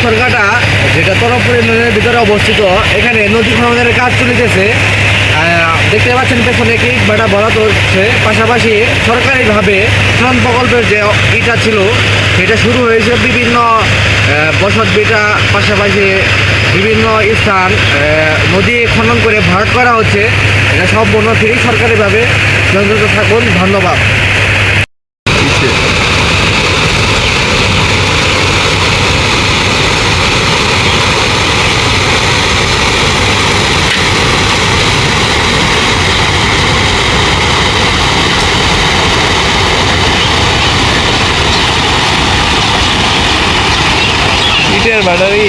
পাথরঘাটা যেটা তরফপুর ইউনিয়নের ভিতরে অবস্থিত, এখানে নদী খননের কাজ চলিতেছে। দেখতে পাচ্ছেন পেছনে কি ইটভাটা বরাদ্দ হচ্ছে, পাশাপাশি সরকারিভাবে খনন প্রকল্পের যে ইটা ছিল সেটা শুরু হয়েছে। বিভিন্ন বসত ভিটা পাশাপাশি বিভিন্ন স্থান নদী খনন করে ভরাট করা হচ্ছে। এটা সম্পূর্ণ ফ্রি সরকারিভাবে। সংযুক্ত থাকুন, ধন্যবাদ। ইটের ব্যাটারি